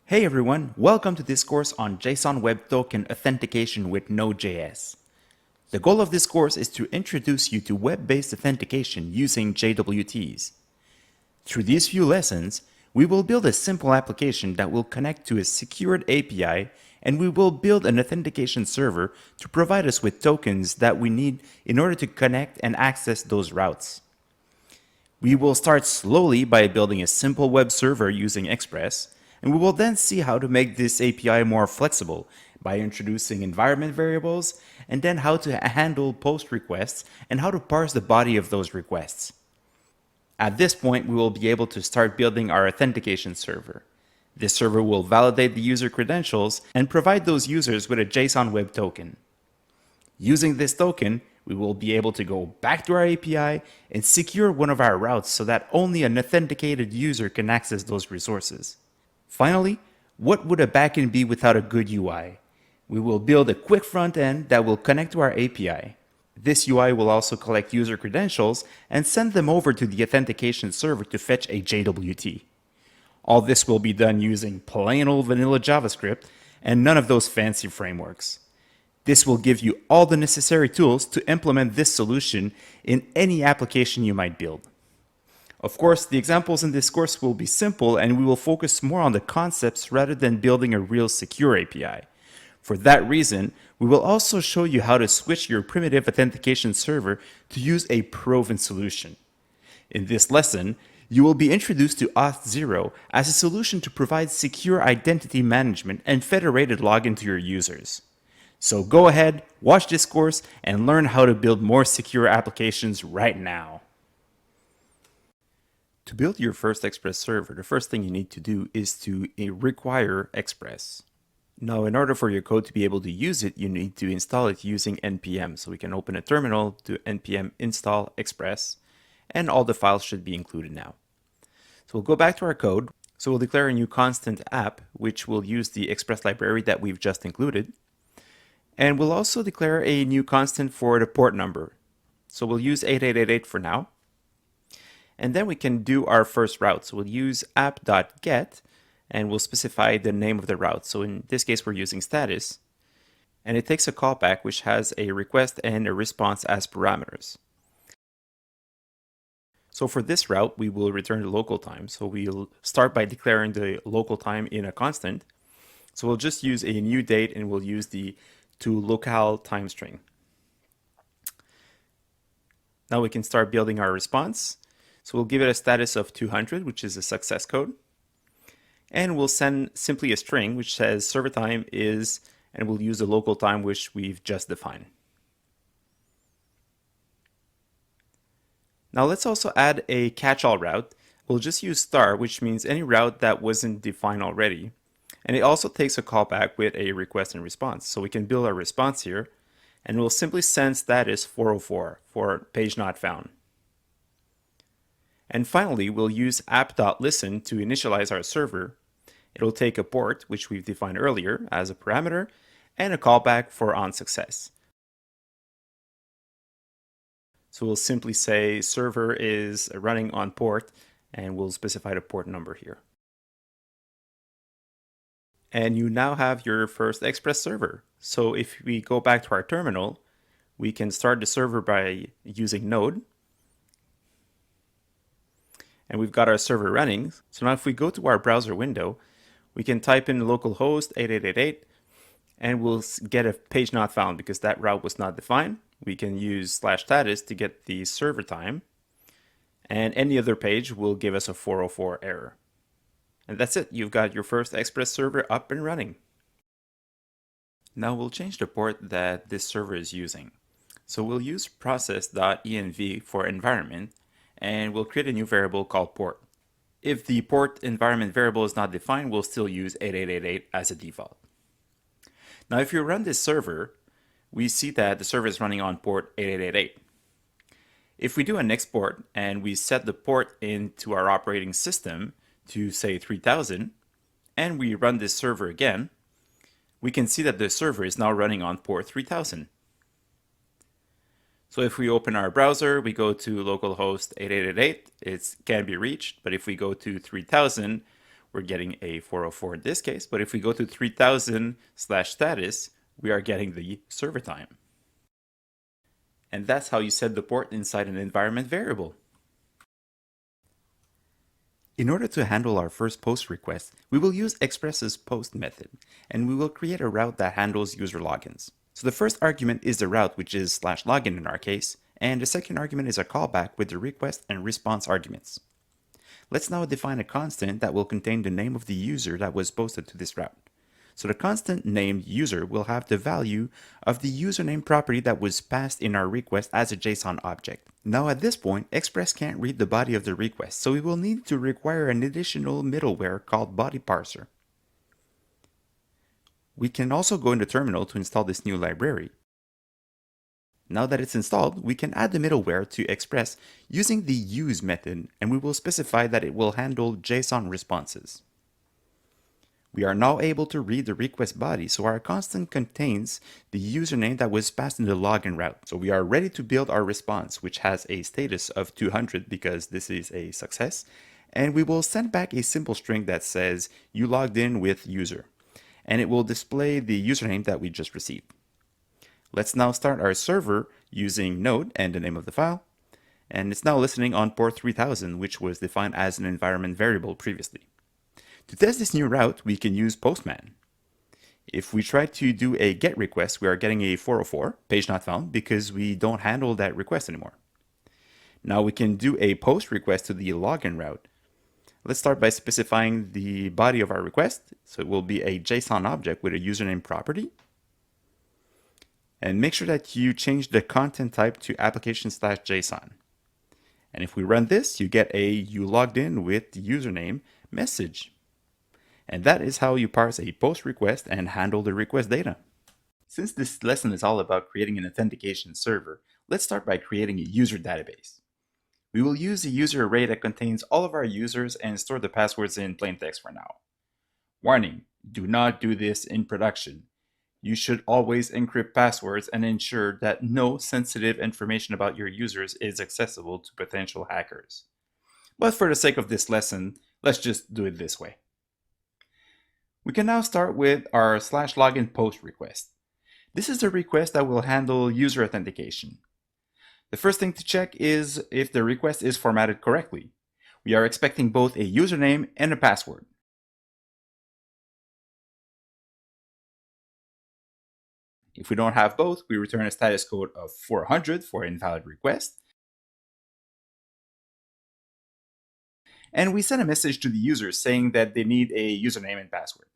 Hey everyone, welcome to this course on JSON Web Token Authentication with Node.js. The goal of this course is to introduce you to web-based authentication using JWTs. Through these few lessons, we will build a simple application that will connect to a secured API, and we will build an authentication server to provide us with tokens that we need in order to connect and access those routes. We will start slowly by building a simple web server using Express, and we will then see how to make this API more flexible by introducing environment variables, and then how to handle post requests and how to parse the body of those requests. At this point, we will be able to start building our authentication server. This server will validate the user credentials and provide those users with a JSON Web Token. Using this token, we will be able to go back to our API and secure one of our routes so that only an authenticated user can access those resources. Finally, what would a backend be without a good UI? We will build a quick front end that will connect to our API. This UI will also collect user credentials and send them over to the authentication server to fetch a JWT. All this will be done using plain old vanilla JavaScript and none of those fancy frameworks. This will give you all the necessary tools to implement this solution in any application you might build. Of course, the examples in this course will be simple and we will focus more on the concepts rather than building a real secure API. For that reason, we will also show you how to switch your primitive authentication server to use a proven solution. In this lesson, you will be introduced to auth0 as a solution to provide secure identity management and federated login to your users. So go ahead, watch this course, and learn how to build more secure applications right now. To build your first Express server, the first thing you need to do is to require Express. Now, in order for your code to be able to use it, you need to install it using npm. So we can open a terminal, do npm install Express, and all the files should be included now. So we'll go back to our code. So we'll declare a new constant app, which will use the Express library that we've just included. And we'll also declare a new constant for the port number. So we'll use 8888 for now. And then we can do our first route. So we'll use app.get and we'll specify the name of the route. So in this case, we're using status. And it takes a callback which has a request and a response as parameters. So for this route, we will return the local time. So we'll start by declaring the local time in a constant. So we'll just use a new date and we'll use the toLocale time string. Now we can start building our response. So we'll give it a status of 200, which is a success code. And we'll send simply a string which says server time is, and we'll use the local time which we've just defined. Now let's also add a catch-all route. We'll just use star, which means any route that wasn't defined already. And it also takes a callback with a request and response. So we can build our response here, and we'll simply send status 404 for page not found. And finally, we'll use app.listen to initialize our server. It'll take a port, which we've defined earlier as a parameter, and a callback for onSuccess. So we'll simply say server is running on port, and we'll specify the port number here. And you now have your first Express server. So if we go back to our terminal, we can start the server by using node. And we've got our server running. So now if we go to our browser window, we can type in localhost 8888 and we'll get a page not found because that route was not defined. We can use /status to get the server time, and any other page will give us a 404 error. And that's it. You've got your first Express server up and running. Now we'll change the port that this server is using. So we'll use process.env for environment, and we'll create a new variable called port. If the port environment variable is not defined, we'll still use 8888 as a default. Now if you run this server, we see that the server is running on port 8888. If we do an export and we set the port into our operating system to say 3000, and we run this server again, we can see that the server is now running on port 3000. So if we open our browser, we go to localhost 8888, it can be reached, but if we go to 3000, we're getting a 404 in this case, but if we go to 3000/status, we are getting the server time. And that's how you set the port inside an environment variable. In order to handle our first post request, we will use express's post method, and we will create a route that handles user logins. So the first argument is the route, which is /login in our case, and the second argument is a callback with the request and response arguments. Let's now define a constant that will contain the name of the user that was posted to this route. So the constant named user will have the value of the username property that was passed in our request as a JSON object. Now at this point, Express can't read the body of the request, so we will need to require an additional middleware called body parser. We can also go into terminal to install this new library. Now that it's installed, we can add the middleware to Express using the use method, and we will specify that it will handle JSON responses. We are now able to read the request body, so our constant contains the username that was passed in the login route. So we are ready to build our response, which has a status of 200 because this is a success. And we will send back a simple string that says you logged in with user. And it will display the username that we just received. Let's now start our server using node and the name of the file. And it's now listening on port 3000, which was defined as an environment variable previously. To test this new route, we can use Postman. If we try to do a GET request, we are getting a 404, page not found, because we don't handle that request anymore. Now we can do a POST request to the login route. Let's start by specifying the body of our request. So it will be a JSON object with a username property. And make sure that you change the content type to application/JSON. And if we run this, you get a you logged in with username message. And that is how you parse a post request and handle the request data. Since this lesson is all about creating an authentication server, let's start by creating a user database. We will use a user array that contains all of our users and store the passwords in plain text for now. Warning, do not do this in production. You should always encrypt passwords and ensure that no sensitive information about your users is accessible to potential hackers. But for the sake of this lesson, let's just do it this way. We can now start with our /login post request. This is a request that will handle user authentication. The first thing to check is if the request is formatted correctly. We are expecting both a username and a password. If we don't have both, we return a status code of 400 for invalid request. And we send a message to the user saying that they need a username and password.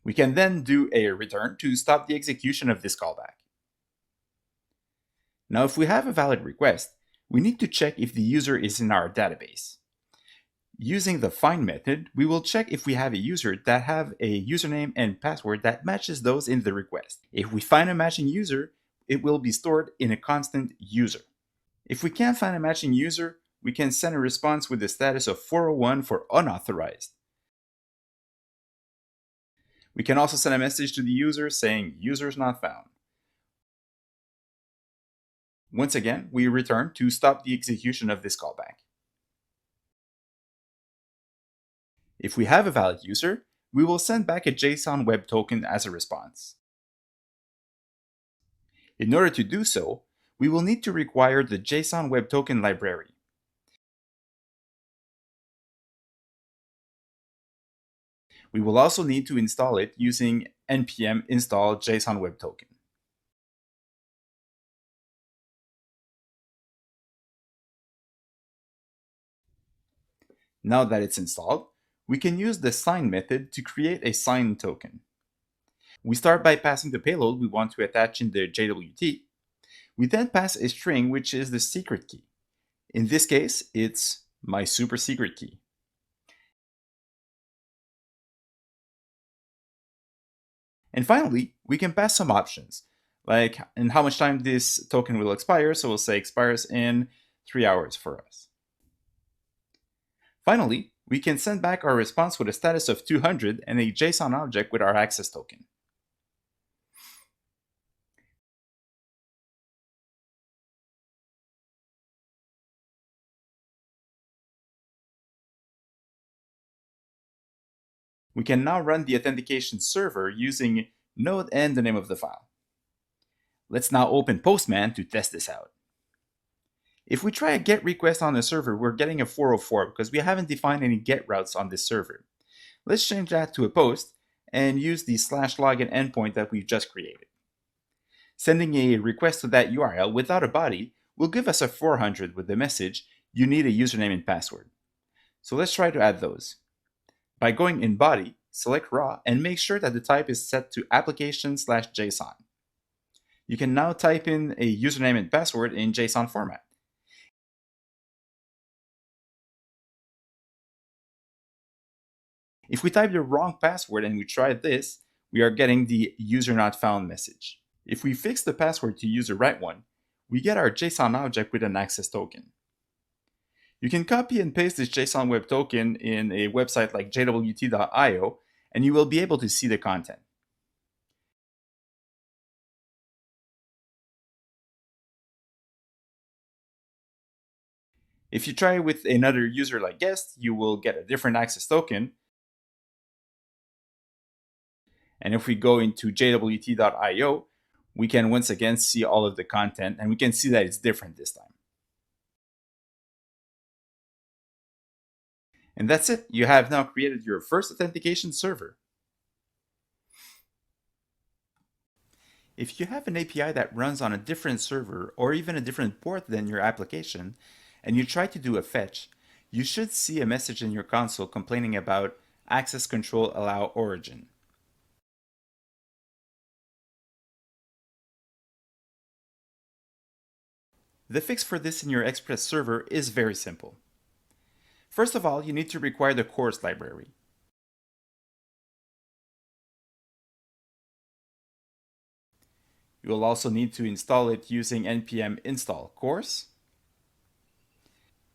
We can then do a return to stop the execution of this callback. Now, if we have a valid request, we need to check if the user is in our database. Using the find method, we will check if we have a user that have a username and password that matches those in the request. If we find a matching user, it will be stored in a constant user. If we can't find a matching user, we can send a response with the status of 401 for unauthorized. We can also send a message to the user saying users not found. Once again, we return to stop the execution of this callback. If we have a valid user, we will send back a JSON web token as a response. In order to do so, we will need to require the JSON web token library. We will also need to install it using npm install JSON web token. Now that it's installed, we can use the sign method to create a sign token. We start by passing the payload we want to attach in the JWT. We then pass a string, which is the secret key. In this case, it's my super secret key. And finally, we can pass some options, like in how much time this token will expire. So we'll say expires in 3 hours for us. Finally, we can send back our response with a status of 200 and a JSON object with our access token. We can now run the authentication server using node and the name of the file. Let's now open Postman to test this out. If we try a GET request on the server, we're getting a 404 because we haven't defined any GET routes on this server. Let's change that to a POST and use the /login endpoint that we've just created. Sending a request to that URL without a body will give us a 400 with the message, "You need a username and password." So let's try to add those. By going in body, select raw and make sure that the type is set to application/JSON. You can now type in a username and password in JSON format. If we type the wrong password and we try this, we are getting the user not found message. If we fix the password to use the right one, we get our JSON object with an access token. You can copy and paste this JSON web token in a website like jwts.io, and you will be able to see the content. If you try with another user like guest, you will get a different access token. And if we go into jwts.io, we can once again see all of the content, and we can see that it's different this time. And that's it. You have now created your first authentication server. If you have an API that runs on a different server or even a different port than your application, and you try to do a fetch, you should see a message in your console complaining about access control allow origin. The fix for this in your Express server is very simple. First of all, you need to require the course library. You will also need to install it using npm install course.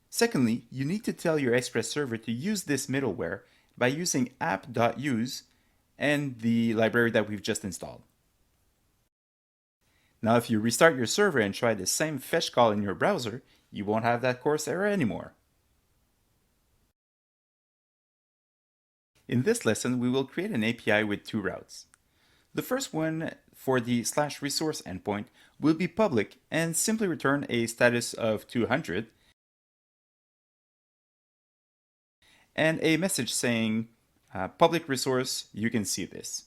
Secondly, you need to tell your Express server to use this middleware by using app.use and the library that we've just installed. Now, if you restart your server and try the same fetch call in your browser, you won't have that course error anymore. In this lesson, we will create an API with two routes. The first one, for the /resource endpoint, will be public and simply return a status of 200 and a message saying, public resource, you can see this.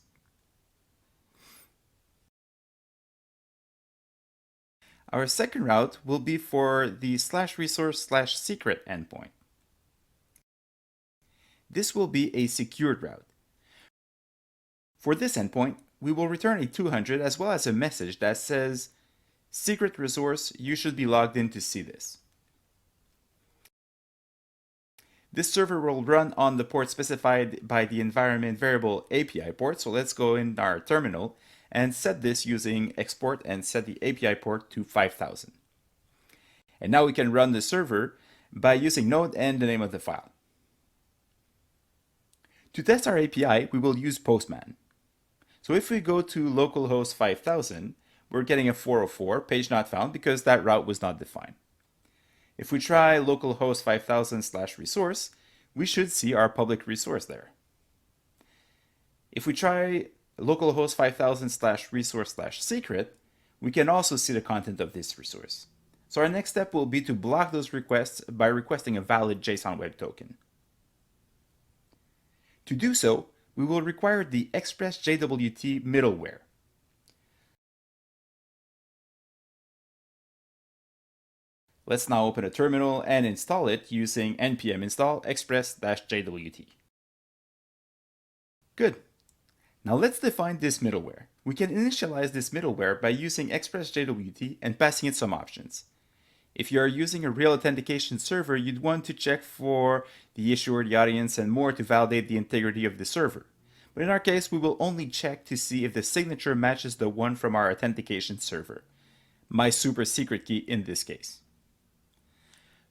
Our second route will be for the /resource/secret endpoint. This will be a secured route. For this endpoint, we will return a 200 as well as a message that says, secret resource, you should be logged in to see this. This server will run on the port specified by the environment variable API port, so let's go in our terminal and set this using export and set the API port to 5000. And now we can run the server by using node and the name of the file. To test our API, we will use Postman. So if we go to localhost 5000, we're getting a 404, page not found, because that route was not defined. If we try localhost 5000/resource, we should see our public resource there. If we try localhost 5000/resource/secret, we can also see the content of this resource. So our next step will be to block those requests by requesting a valid JSON web token. To do so, we will require the Express JWT middleware. Let's now open a terminal and install it using npm install express-jwt. Good. Now let's define this middleware. We can initialize this middleware by using express-jwt and passing it some options. If you are using a real authentication server, you'd want to check for the issuer, the audience, and more to validate the integrity of the server. But in our case, we will only check to see if the signature matches the one from our authentication server, my super secret key in this case.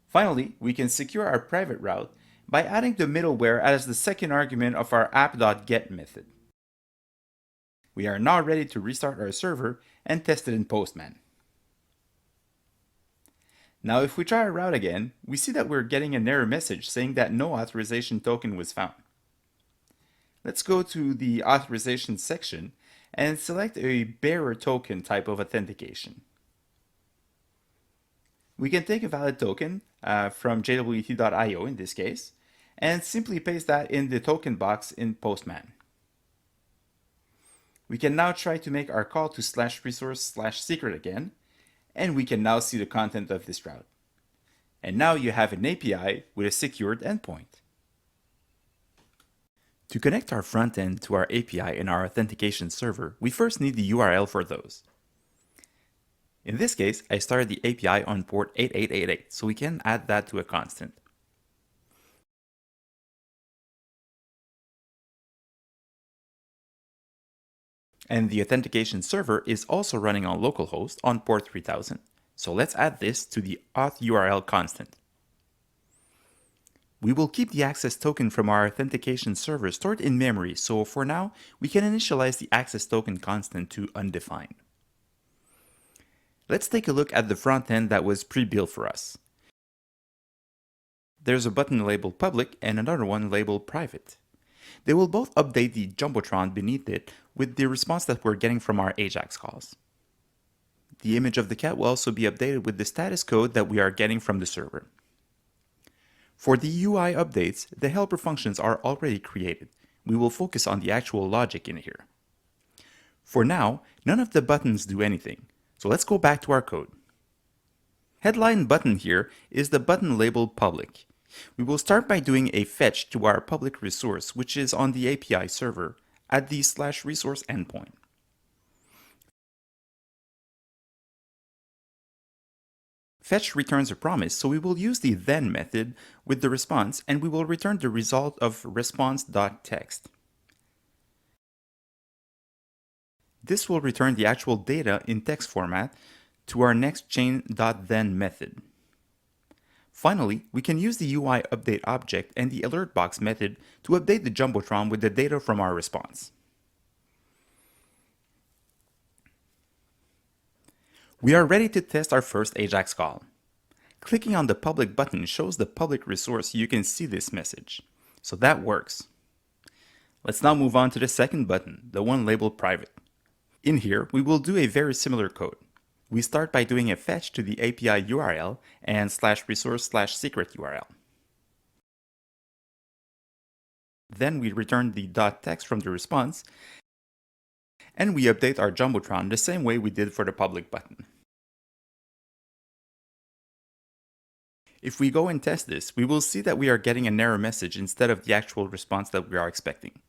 Finally, we can secure our private route by adding the middleware as the second argument of our app.get method. We are now ready to restart our server and test it in Postman. Now if we try our route again, we see that we're getting an error message saying that no authorization token was found. Let's go to the authorization section and select a bearer token type of authentication. We can take a valid token from jwt.io in this case, and simply paste that in the token box in Postman. We can now try to make our call to /resource/secret again, and we can now see the content of this route. And now you have an API with a secured endpoint. To connect our front end to our API in our authentication server, we first need the URL for those. In this case, I started the API on port 8888, so we can add that to a constant. And the authentication server is also running on localhost on port 3000. So let's add this to the auth URL constant. We will keep the access token from our authentication server stored in memory, so for now, we can initialize the access token constant to undefined. Let's take a look at the front end that was pre-built for us. There's a button labeled public and another one labeled private. They will both update the Jumbotron beneath it with the response that we're getting from our AJAX calls. The image of the cat will also be updated with the status code that we are getting from the server. For the UI updates, the helper functions are already created. We will focus on the actual logic in here. For now, none of the buttons do anything, so let's go back to our code. Headline button here is the button labeled public. We will start by doing a fetch to our public resource, which is on the API server, at the /resource endpoint. Fetch returns a promise, so we will use the then method with the response, and we will return the result of response.text. This will return the actual data in text format to our next chain.then method. Finally, we can use the UI update object and the alert box method to update the Jumbotron with the data from our response. We are ready to test our first AJAX call. Clicking on the public button shows the public resource, so you can see this message. So that works. Let's now move on to the second button, the one labeled private. In here, we will do a very similar code. We start by doing a fetch to the API URL and /resource/secret URL. Then we return the .text from the response, and we update our Jumbotron the same way we did for the public button. If we go and test this, we will see that we are getting an error message instead of the actual response that we are expecting.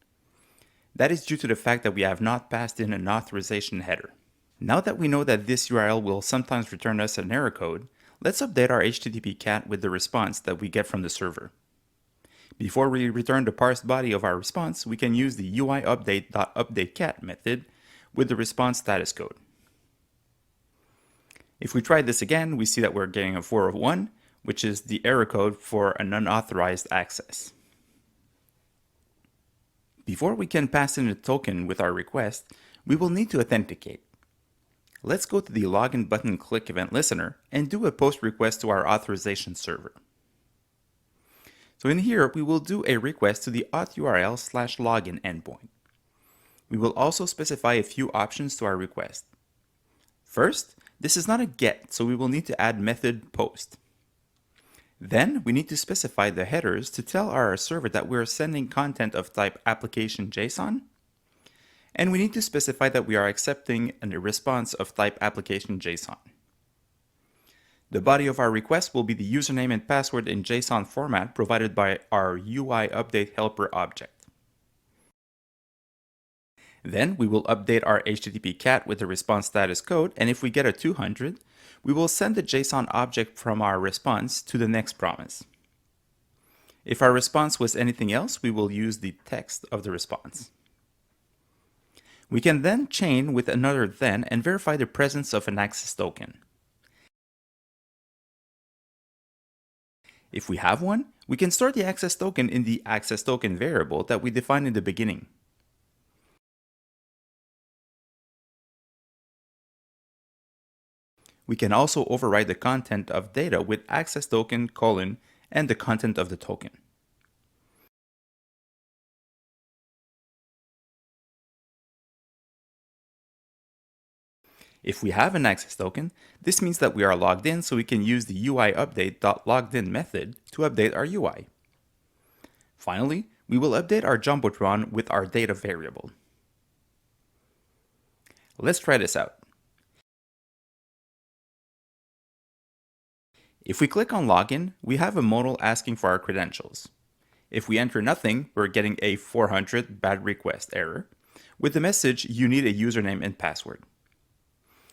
That is due to the fact that we have not passed in an authorization header. Now that we know that this URL will sometimes return us an error code, let's update our HTTP cat with the response that we get from the server. Before we return the parsed body of our response, we can use the UI update.updateCat method with the response status code. If we try this again, we see that we're getting a 401, which is the error code for an unauthorized access. Before we can pass in a token with our request, we will need to authenticate. Let's go to the login button click event listener and do a post request to our authorization server. So in here, we will do a request to the auth URL /login endpoint. We will also specify a few options to our request. First, this is not a GET, so we will need to add method post. Then we need to specify the headers to tell our server that we're sending content of type application JSON. And we need to specify that we are accepting a response of type application JSON. The body of our request will be the username and password in JSON format provided by our UI update helper object. Then we will update our HTTP cat with the response status code, and if we get a 200, we will send the JSON object from our response to the next promise. If our response was anything else, we will use the text of the response. We can then chain with another then and verify the presence of an access token. If we have one, we can store the access token in the access token variable that we defined in the beginning. We can also override the content of data with access token : and the content of the token. If we have an access token, this means that we are logged in, so we can use the UI update.loggedin method to update our UI. Finally, we will update our Jumbotron with our data variable. Let's try this out. If we click on Login, we have a modal asking for our credentials. If we enter nothing, we're getting a 400 bad request error with the message, you need a username and password.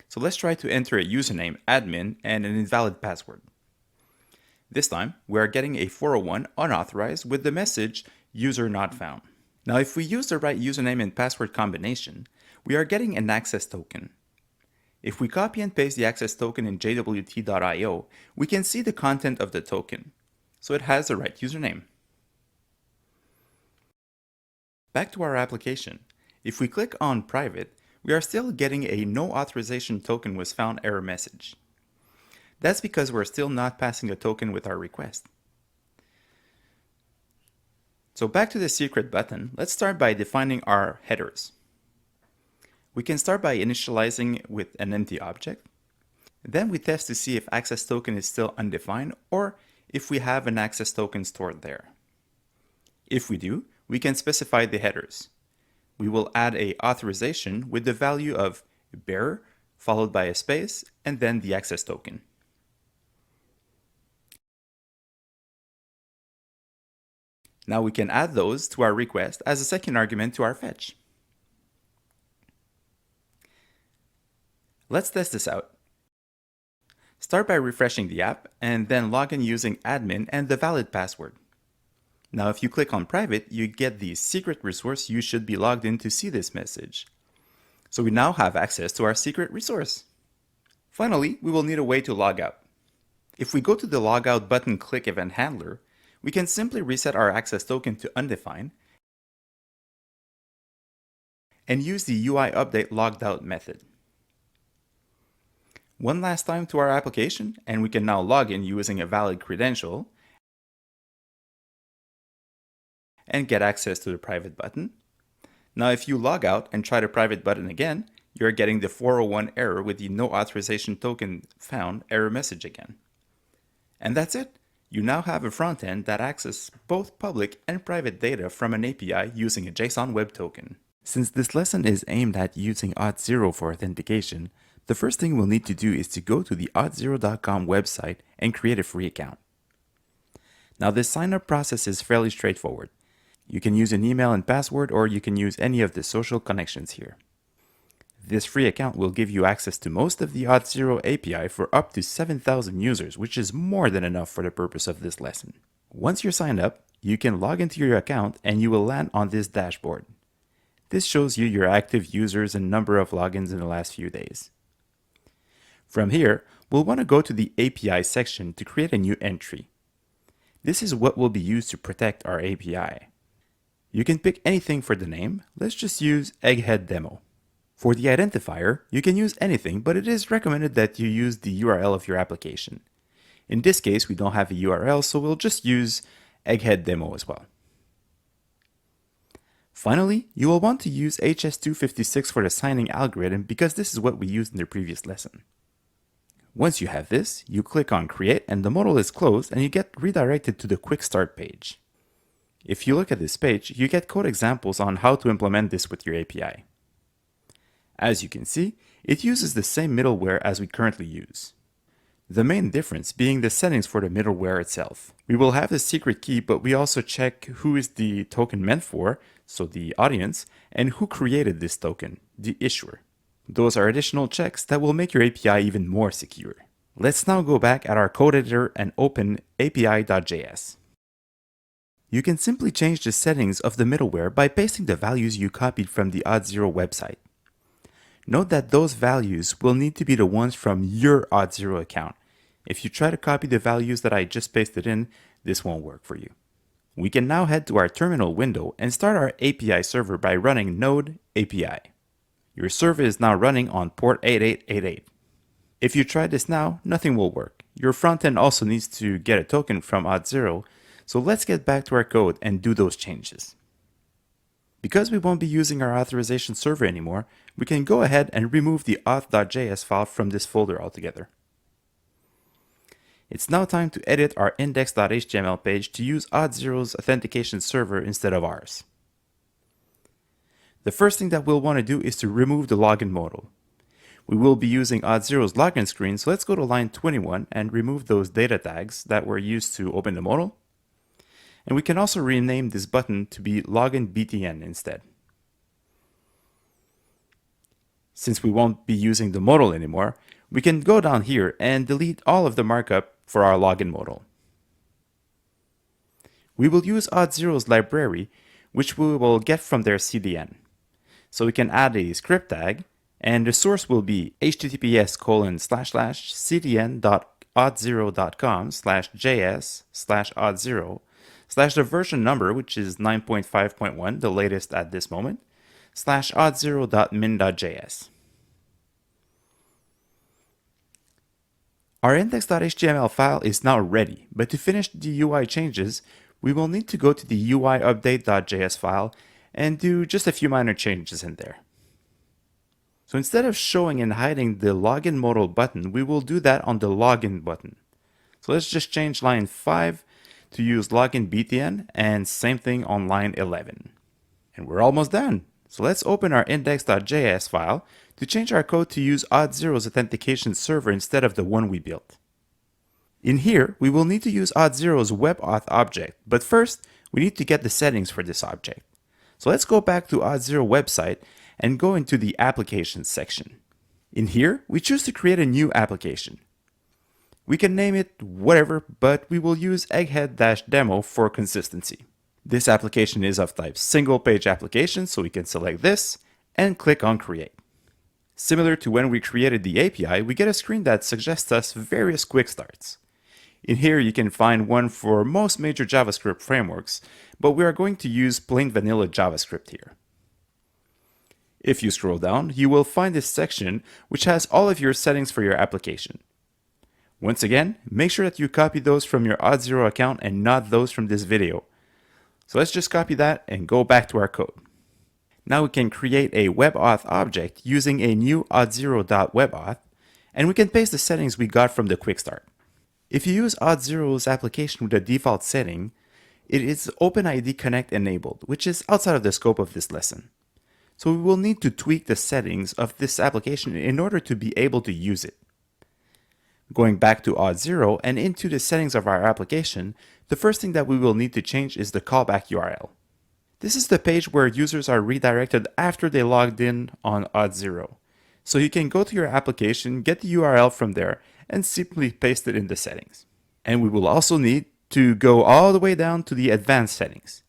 So let's try to enter a username, admin, and an invalid password. This time, we are getting a 401 unauthorized with the message, user not found. Now, if we use the right username and password combination, we are getting an access token. If we copy and paste the access token in jwt.io, we can see the content of the token, so it has the right username. Back to our application. If we click on private, we are still getting a no authorization token was found error message. That's because we're still not passing a token with our request. So back to the secret button, let's start by defining our headers. We can start by initializing with an empty object. Then we test to see if access token is still undefined or if we have an access token stored there. If we do, we can specify the headers. We will add a authorization with the value of bearer, followed by a space, and then the access token. Now we can add those to our request as a second argument to our fetch. Let's test this out. Start by refreshing the app and then log in using admin and the valid password. Now if you click on private, you get the secret resource. You should be logged in to see this message. So we now have access to our secret resource. Finally, we will need a way to log out. If we go to the logout button, click event handler, we can simply reset our access token to undefined and use the UI update logged out method. One last time to our application, and we can now log in using a valid credential and get access to the private button. Now if you log out and try the private button again, you're getting the 401 error with the no authorization token found error message again. And that's it. You now have a front end that accesses both public and private data from an API using a JSON Web Token. Since this lesson is aimed at using auth0 for authentication, the first thing we'll need to do is to go to the auth0.com website and create a free account. Now this sign-up process is fairly straightforward. You can use an email and password, or you can use any of the social connections here. This free account will give you access to most of the auth0 API for up to 7,000 users, which is more than enough for the purpose of this lesson. Once you're signed up, you can log into your account and you will land on this dashboard. This shows you your active users and number of logins in the last few days. From here, we'll want to go to the API section to create a new entry. This is what will be used to protect our API. You can pick anything for the name. Let's just use Egghead Demo. For the identifier, you can use anything, but it is recommended that you use the URL of your application. In this case, we don't have a URL, so we'll just use Egghead Demo as well. Finally, you will want to use HS256 for the signing algorithm because this is what we used in the previous lesson. Once you have this, you click on Create and the modal is closed and you get redirected to the Quick Start page. If you look at this page, you get code examples on how to implement this with your API. As you can see, it uses the same middleware as we currently use. The main difference being the settings for the middleware itself. We will have the secret key, but we also check who is the token meant for, so the audience, and who created this token, the issuer. Those are additional checks that will make your API even more secure. Let's now go back at our code editor and open api.js. You can simply change the settings of the middleware by pasting the values you copied from the auth0 website. Note that those values will need to be the ones from your auth0 account. If you try to copy the values that I just pasted in, this won't work for you. We can now head to our terminal window and start our API server by running node API. Your server is now running on port 8888. If you try this now, nothing will work. Your front end also needs to get a token from auth0, so let's get back to our code and do those changes. Because we won't be using our authorization server anymore, we can go ahead and remove the auth.js file from this folder altogether. It's now time to edit our index.html page to use auth0's authentication server instead of ours. The first thing that we'll want to do is to remove the login modal. We will be using auth0's login screen, so let's go to line 21 and remove those data tags that were used to open the modal. And we can also rename this button to be login btn instead. Since we won't be using the modal anymore, we can go down here and delete all of the markup for our login modal. We will use auth0's library, which we will get from their CDN. So we can add a script tag, and the source will be https://cdn.auth0.com/js/auth0/ the version number, which is 9.5.1, the latest at this moment, /auth0.min.js. Our index.html file is now ready, but to finish the UI changes, we will need to go to the UI update.js file and do just a few minor changes in there. So instead of showing and hiding the login modal button, we will do that on the login button. So let's just change line 5 to use login btn, and same thing on line 11. And we're almost done. So let's open our index.js file to change our code to use auth0's authentication server instead of the one we built. In here, we will need to use auth0's web auth object, but first, we need to get the settings for this object. So let's go back to auth0 website and go into the applications section. In here, we choose to create a new application. We can name it whatever, but we will use egghead-demo for consistency. This application is of type single page application, so we can select this and click on create. Similar to when we created the API, we get a screen that suggests us various quick starts. In here, you can find one for most major JavaScript frameworks, but we are going to use plain vanilla JavaScript here. If you scroll down, you will find this section which has all of your settings for your application. Once again, make sure that you copy those from your auth0 account and not those from this video. So let's just copy that and go back to our code. Now we can create a webauth object using a new auth0.webauth, and we can paste the settings we got from the quick start. If you use auth0's application with a default setting, it is OpenID Connect enabled, which is outside of the scope of this lesson. So we will need to tweak the settings of this application in order to be able to use it. Going back to auth0 and into the settings of our application, the first thing that we will need to change is the callback URL. This is the page where users are redirected after they logged in on auth0. So you can go to your application, get the URL from there, and simply paste it in the settings. And we will also need to go all the way down to the advanced settings.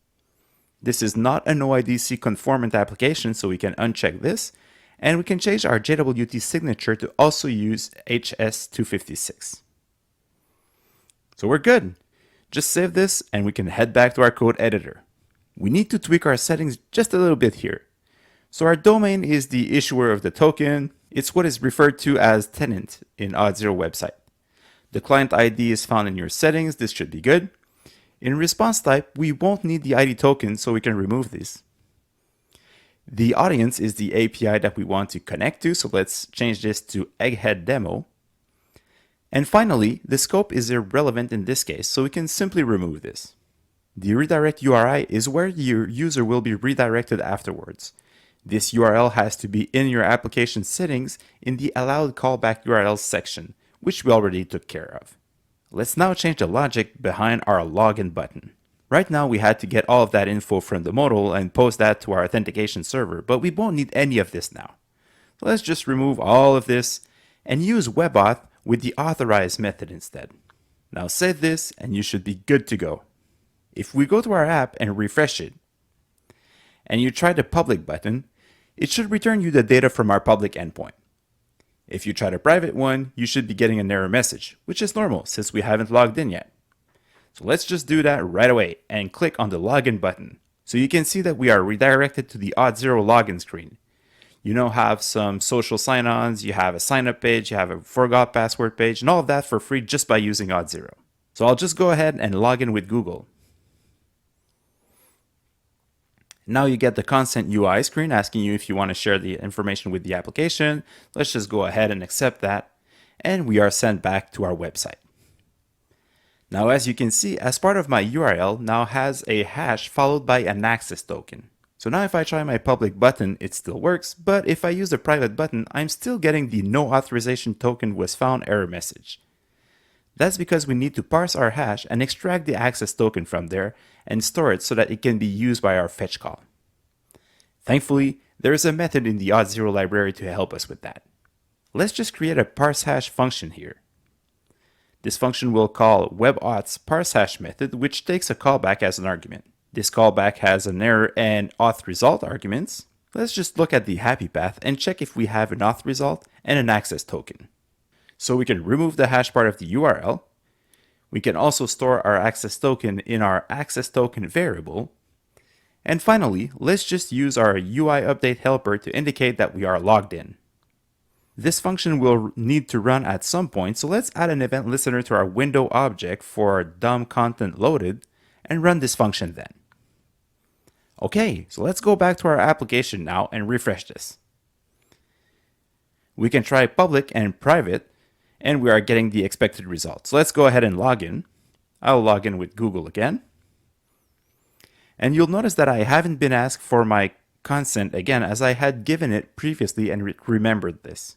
This is not an OIDC conformant application, so we can uncheck this, and we can change our JWT signature to also use HS256. So we're good. Just save this and we can head back to our code editor. We need to tweak our settings just a little bit here. So our domain is the issuer of the token. It's what is referred to as tenant in auth0 website. The client ID is found in your settings. This should be good. In response type, we won't need the ID token, so we can remove this. The audience is the API that we want to connect to, so let's change this to egghead-demo. And finally, the scope is irrelevant in this case, so we can simply remove this. The redirect URI is where your user will be redirected afterwards. This URL has to be in your application settings in the allowed callback URLs section, which we already took care of. Let's now change the logic behind our login button. Right now we had to get all of that info from the modal and post that to our authentication server, but we won't need any of this now. So let's just remove all of this and use webauth with the authorize method instead. Now save this and you should be good to go. If we go to our app and refresh it, and you try the public button, it should return you the data from our public endpoint. If you try the private one, you should be getting an error message, which is normal since we haven't logged in yet. So let's just do that right away and click on the login button. So you can see that we are redirected to the auth0 login screen. You now have some social sign-ons, you have a sign-up page, you have a forgot password page, and all of that for free just by using auth0. So I'll just go ahead and log in with Google. Now you get the consent UI screen asking you if you want to share the information with the application. Let's just go ahead and accept that. And we are sent back to our website. Now, as you can see, as part of my URL now has a hash followed by an access token. So now if I try my public button, it still works, but if I use a private button, I'm still getting the no authorization token was found error message. That's because we need to parse our hash and extract the access token from there and store it so that it can be used by our fetch call. Thankfully, there is a method in the auth0 library to help us with that. Let's just create a parse hash function here. This function will call webauth's parse hash method, which takes a callback as an argument. This callback has an error and auth result arguments. Let's just look at the happy path and check if we have an auth result and an access token. So we can remove the hash part of the URL. We can also store our access token in our access token variable. And finally, let's just use our UI update helper to indicate that we are logged in. This function will need to run at some point, so let's add an event listener to our window object for DOM content loaded and run this function then. Okay, so let's go back to our application now and refresh this. We can try public and private, and we are getting the expected results. So let's go ahead and log in. I'll log in with Google again. And you'll notice that I haven't been asked for my consent again, as I had given it previously and remembered this.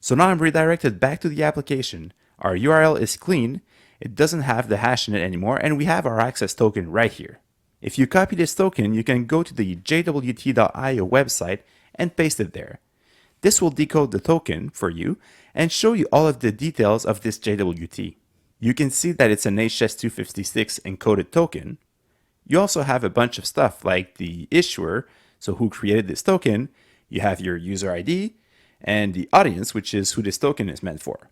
So now I'm redirected back to the application. Our URL is clean, it doesn't have the hash in it anymore, and we have our access token right here. If you copy this token, you can go to the jwt.io website and paste it there. This will decode the token for you and show you all of the details of this JWT. You can see that it's an HS256 encoded token. You also have a bunch of stuff like the issuer, so who created this token. You have your user ID and the audience, which is who this token is meant for.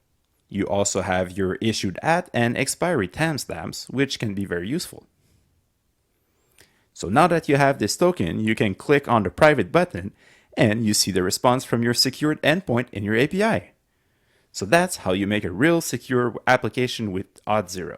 You also have your issued at and expiry timestamps, which can be very useful. So now that you have this token, you can click on the private button and you see the response from your secured endpoint in your API. So that's how you make a real secure application with auth0.